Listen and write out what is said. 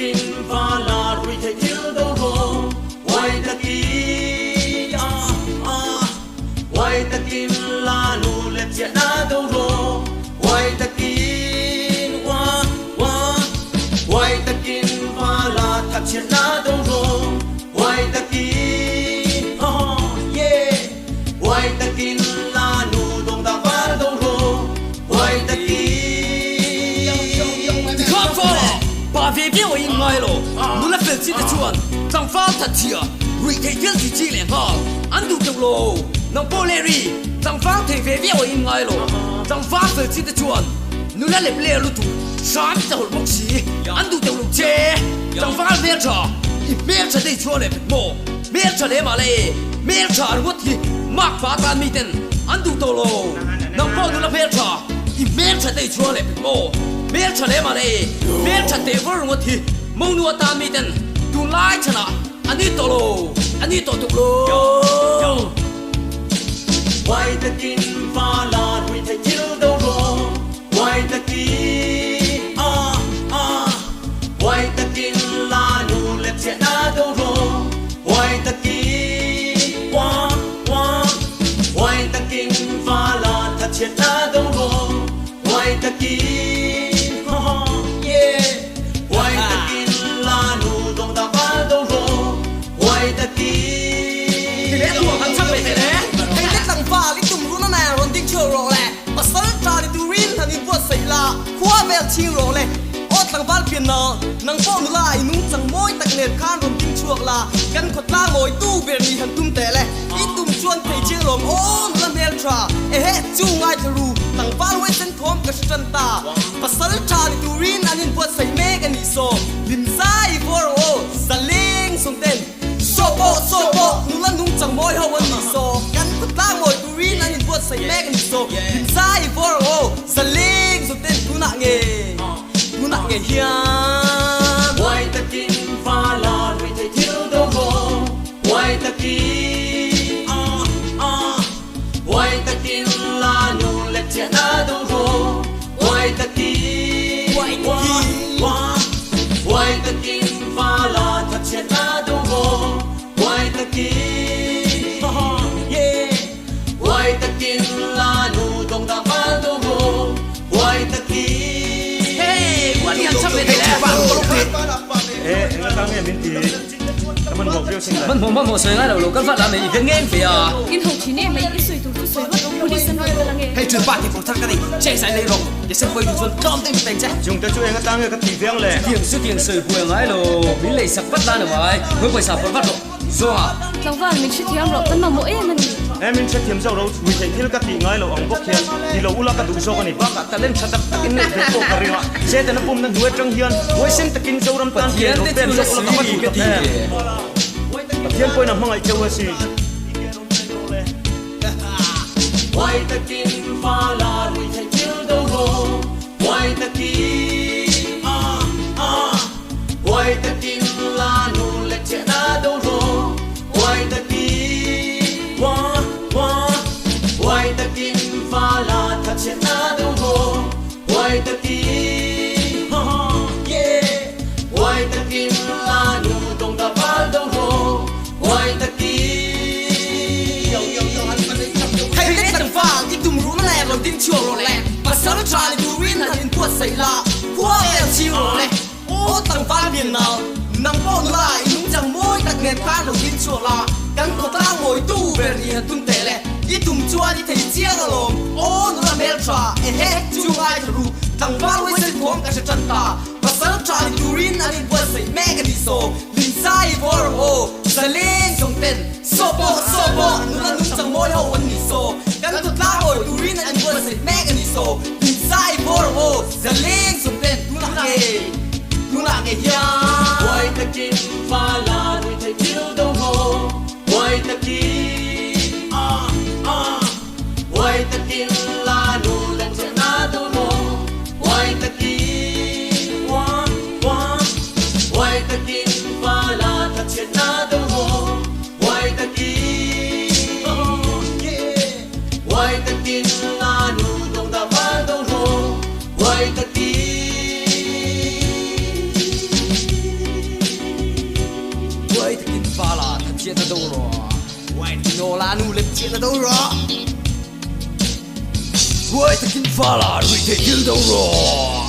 กินฟ้าลารุยไทยคิวโดโรไว้ตะกินไว้ตะกินลานูเล็บเจียนาโดโรไว้ตะกินไว้ตะกินฟ้าลาทักเจียนาโดโรไว้ตะกินไว้ตะกินลานูดงดาวาโดโรไว้ตะกิน看法把飞变为爱咯，努力分析的船，张发他贴，瑞泰天是质量好，安度中路，能波雷瑞，张发退飞变为爱咯，张发分析的船，努力来不来路途，啥子都不起，安度中路车，张发面茶，一面茶的车来么，面茶来嘛嘞，面茶我提，马发单米等，安度中路，能波努力面茶，一面茶的车来么。面茶来嘛嘞，面茶得味儿我提，蒙努大米等，都来吃了，安尼多喽，安尼多多喽。ไว้ตะกินฟ้าลารุยไทยคิวโดโรไว้ตะกินไว้ตะกินลานูเล็บเจียนาโดโรไว้ตะกินไว้ตะกินฟ้าลาทัดเจียนาโดโรไว้ตะกินไว้ตะกินลานูดงดาวาโดโรไว้ตะกิน ที่เล็กตัวมันช่างไม่ได้เลย ให้เล็กต่างฟ้าลิตุ่มรู้นั่นแหละรอนดิ้งเชื่อรอแหละมาสารจาริตูรินทันนี้ปวดใส่ละขั้วแมวชิงรอเลยโอ้ต่างบ้านเปลี่ยนนนังป้อนละไอ้นุ่งจังมวยตักเน็ตข้านรอนดิ้งช่วงละกันขดล่างโอยตู้เบียร์ดีหันตุ้มแต่เลยอีตุ่มชวนไทยเชียงรอมโอ้ละเมลทราเอ๊ะจูงไอทะรูต่างบ้านไว้เส้นทอมกับจันตามาสารจาริตูรินอันนี้ปวดใส่เมกันนี่โซลิมไซฟอร์โอสลิงส่งเต้นโซโบนุ่งละนุ่งจังมวยเฮาวันนี้โซกันขดล่างโอยตูรินอันนี้ปวดใส่เมกันนี่โซลิมไซฟอร์โอสลิงส่งเต้นกูน่ะเงกูน่ะเงเฮียไว้ตะกินฟ้าลารุยไทยคิวโดโรไว้ตะกินไว้ตะกินลานูเล็บเจียนาโดโรไว้ตะกินไว้ตะกินฟ้าลาทัดเจียนาโดโรไว้ตะกินไว้ตะกินลานูดงดาวาโดโรไว้ตะกิน เฮ้วันนี้ช่างไม่ได้เลย enggak kami yang binti. Teman mau beliau sing. มันผม冇水喺度路，跟翻嚟而家啱肥啊！見紅前呢咪啲水土都水乜都啲身去啦嘅。ให้จุดบ้านที่ผมทักกันดิแจ้งสายในโรงอย่าเส้นไฟดูจนจอมเต็มเต็งแจ้ Dùng tới chỗ enggak tang enggak tiang le. 電水電水背喺度，面嚟實不單係咪？佢為啥不屈落？說啊！就話你出條路，咁咪冇嘢乜嘢。Em min chat thiam zau ro wi thei thil ka ti ngai lo ang bok hian ti lo ula ka du so ka ni ba ka talen chatak takin ne be ko ka ringa se te na pum na duet tang hian wai sin takin zau ram tan hian no pen so ula ka ma tu ka ti hian poi na mangai cheu si ไว้ตะกินฟ้าลารุยไทยคิวโดโรไว้ตะกินไว้ตะกินลานูเล็กเจนาโดโรไว้ตะกินไว้ตะกินฟ้าลาทัดเจนาโดโรไว้ตะกินไว้ตะกินลานูดงดาวาโดโรไว้ตะกิน ให้เล็กต่างฟ้าที่ตุ่มรู้นั่นแหละรอนดิ้งเชื่อรอแหละมาสารจาริตูรินทันนี้ปวดใส่ละขั้วแมวชิงรอเลยโอ้ต่างฟ้าเปลี่ยนนังป้อนละไอ้นุ่งจังมวยตักเน็ตข้านรอนดิ้งช่วงละกันขดล่างโอยตู้เบียร์ดีหันตุ้มแต่เลยอีตุ่มชวนที่ไทยเชียงรอมโอ้นุ่งละเมลทราเอ๊ะจูงไอทะรูต่างบ้านไว้เส้นทอมกับจันตามาสารจาริตูรินอันนี้ปวดใส่แม่กันดิโซลินไซฟอร์โอสลิงส่งเต้นโซโบนุ่งละนุ่งจังมวยเฮาวันนี้โซกันขดล่างโอยตูรินอันนี้ปวดใส่แม่กันดิโซลินไซฟอร์โอสลิงส่งเต้นกูน่ะเงยา ไว้ตะกินฟ้าลารุยไทยคิวโดโรไว้ตะกินไว้ตะกินลานูเล็กเจนาโดโรไว้ตะกินไว้ตะกินฟ้าลาทัดเจนาโดโรไว้ตะกินไว้ตะกินลานูดงดาวาโดโรไว้ตะกิน发了，他接得到了。外地诺拉努力接得到了。外的金发了，瑞的金到了。